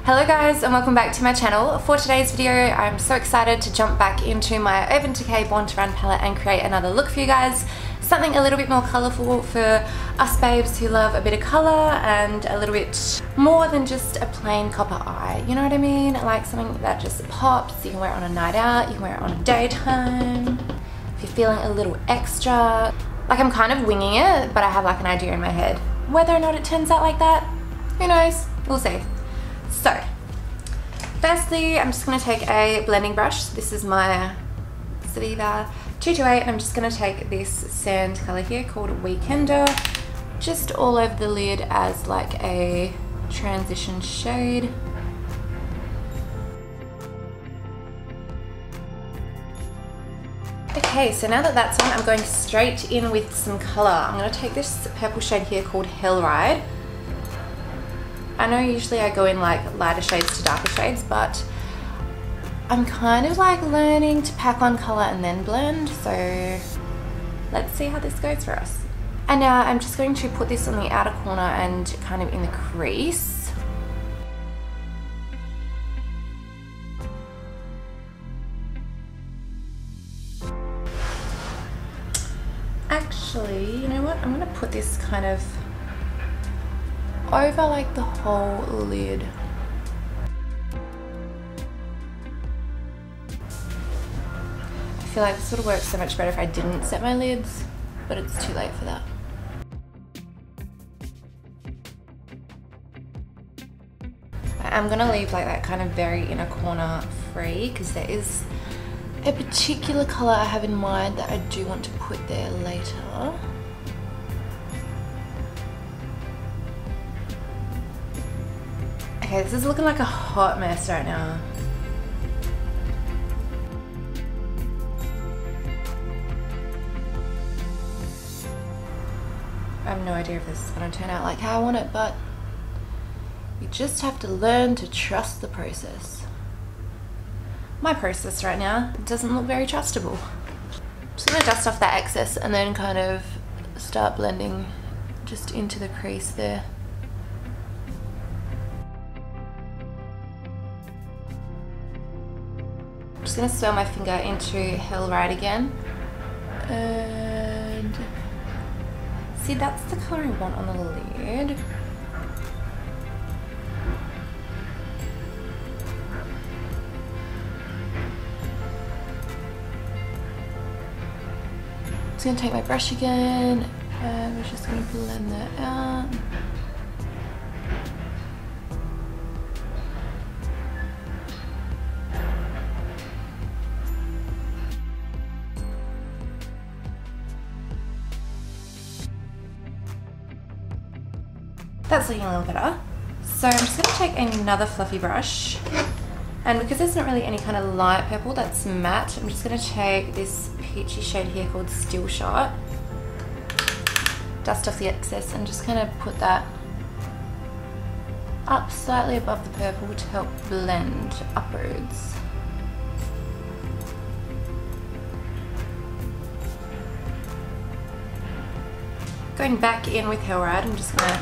Hello guys and welcome back to my channel. For today's video I'm so excited to jump back into my Urban Decay Born to Run palette and create another look for you guys. Something a little bit more colourful for us babes who love a bit of colour and a little bit more than just a plain copper eye, you know what I mean? Like something that just pops. You can wear it on a night out, you can wear it on a daytime, if you're feeling a little extra. Like I'm kind of winging it, but I have like an idea in my head. Whether or not it turns out like that, who knows? We'll see. So, firstly, I'm just going to take a blending brush. This is my Sativa 228, and I'm just going to take this sand colour here called Weekender, just all over the lid as like a transition shade. Okay, so now that that's on, I'm going straight in with some colour. I'm going to take this purple shade here called Hell Ride. I know usually I go in like lighter shades to darker shades, but I'm kind of like learning to pack on colour and then blend, so let's see how this goes for us. And now I'm just going to put this on the outer corner and kind of in the crease. Actually, you know what? I'm going to put this kind of over like the whole lid. I feel like this would work so much better if I didn't set my lids, but it's too late for that. I'm gonna leave like that kind of very inner corner free because there is a particular colour I have in mind that I do want to put there later. Okay, this is looking like a hot mess right now. I have no idea if this is going to turn out like how I want it, but you just have to learn to trust the process. My process right now doesn't look very trustable. I'm just going to dust off that excess and then kind of start blending just into the crease there. I'm just going to swirl my finger into Hell Ride again, and see, that's the colour I want on the lid. I'm just going to take my brush again and we're just going to blend that out. That's looking a little better. So I'm just going to take another fluffy brush, and because there's not really any kind of light purple that's matte, I'm just going to take this peachy shade here called Still Shot, dust off the excess and just kind of put that up slightly above the purple to help blend upwards. Going back in with Hell Ride, I'm just going to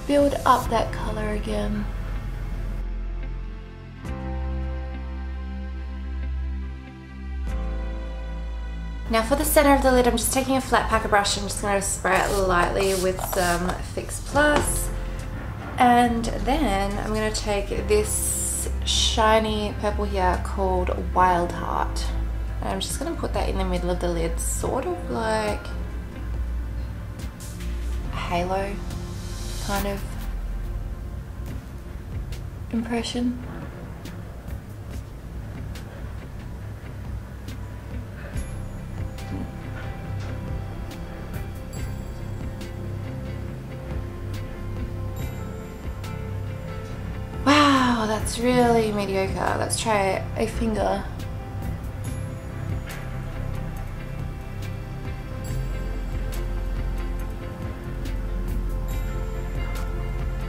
build up that colour again. Now for the centre of the lid, I'm just taking a flat packer brush and just going to spray it lightly with some Fix Plus. And then I'm going to take this shiny purple here called Wild Heart. And I'm just going to put that in the middle of the lid, sort of like a halo kind of impression. Wow, that's really mediocre. Let's try a finger.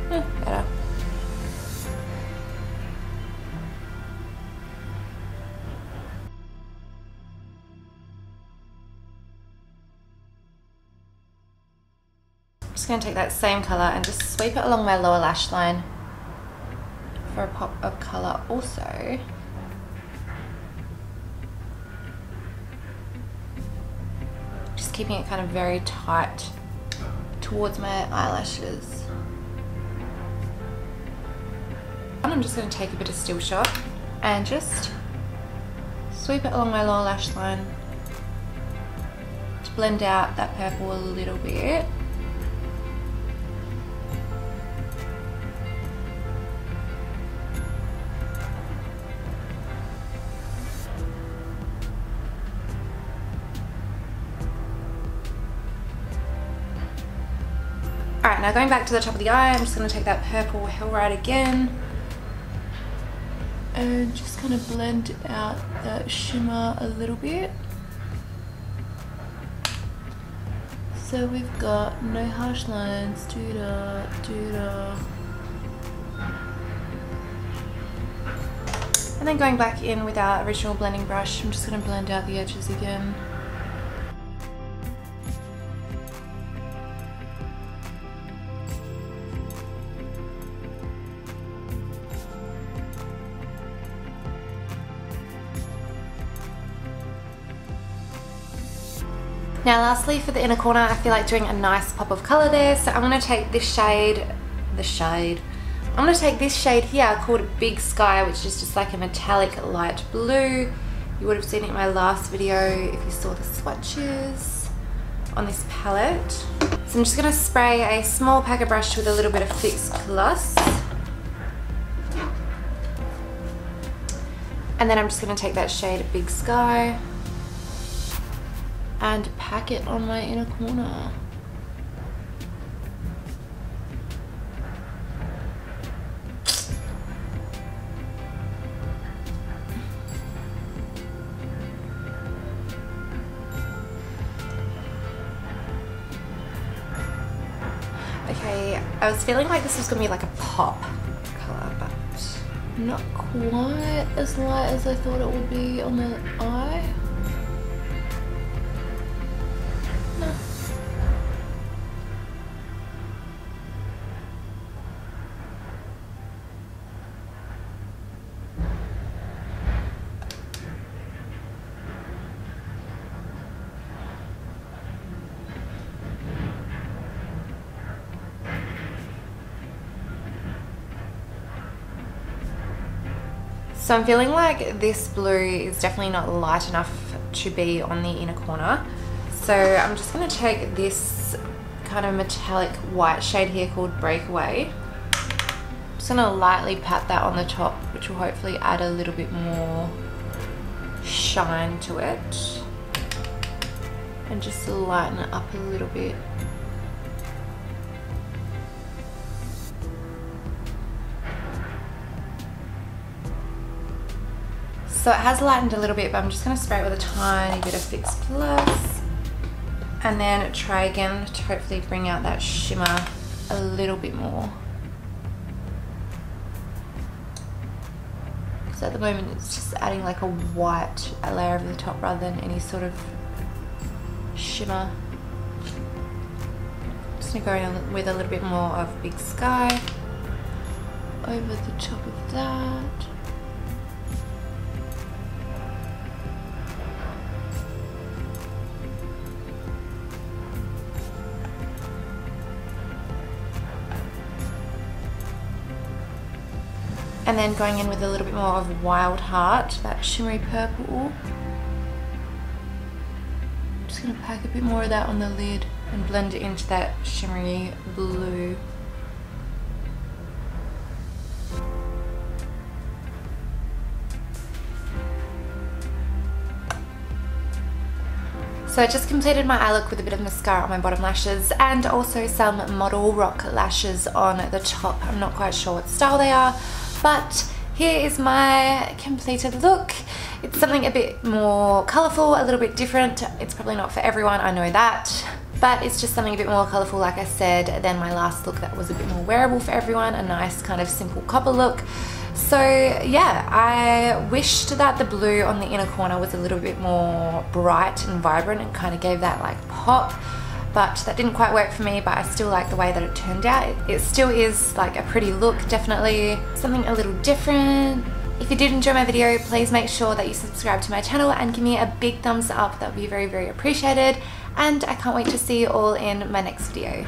Better. I'm just going to take that same colour and just sweep it along my lower lash line. for a pop of colour also. Just keeping it kind of very tight towards my eyelashes. And I'm just going to take a bit of still shot and just sweep it along my lower lash line to blend out that purple a little bit. Alright, now going back to the top of the eye, I'm just going to take that purple Hellride again and just kind of blend out that shimmer a little bit. So we've got no harsh lines, doo-da, doo-da. And then going back in with our original blending brush, I'm just going to blend out the edges again. Now lastly, for the inner corner, I feel like doing a nice pop of colour there, so I'm going to take this shade, I'm going to take this shade here called Big Sky, which is just like a metallic light blue. You would have seen it in my last video if you saw the swatches on this palette. So I'm just going to spray a small packet brush with a little bit of Fix Plus. And then I'm just going to take that shade Big Sky and pack it on my inner corner. Okay, I was feeling like this was gonna be like a pop color, but not quite as light as I thought it would be on the eye. So I'm feeling like this blue is definitely not light enough to be on the inner corner. So I'm just going to take this kind of metallic white shade here called Breakaway. I'm just going to lightly pat that on the top, which will hopefully add a little bit more shine to it. And just lighten it up a little bit. So it has lightened a little bit, but I'm just going to spray it with a tiny bit of Fix Plus and then try again to hopefully bring out that shimmer a little bit more. So at the moment it's just adding like a white layer over the top rather than any sort of shimmer. Just going to go in with a little bit more of Big Sky over the top of that. And then going in with a little bit more of Wild Heart, that shimmery purple. I'm just going to pack a bit more of that on the lid and blend it into that shimmery blue. So I just completed my eye look with a bit of mascara on my bottom lashes and also some Model Rock lashes on the top. I'm not quite sure what style they are, but here is my completed look. It's something a bit more colourful, a little bit different. It's probably not for everyone, I know that, but it's just something a bit more colourful, like I said, than my last look that was a bit more wearable for everyone, a nice kind of simple copper look. So yeah, I wished that the blue on the inner corner was a little bit more bright and vibrant and kind of gave that like pop. but that didn't quite work for me, but I still like the way that it turned out. It still is like a pretty look, definitely something a little different. If you did enjoy my video, please make sure that you subscribe to my channel and give me a big thumbs up. That would be very, very appreciated. And I can't wait to see you all in my next video.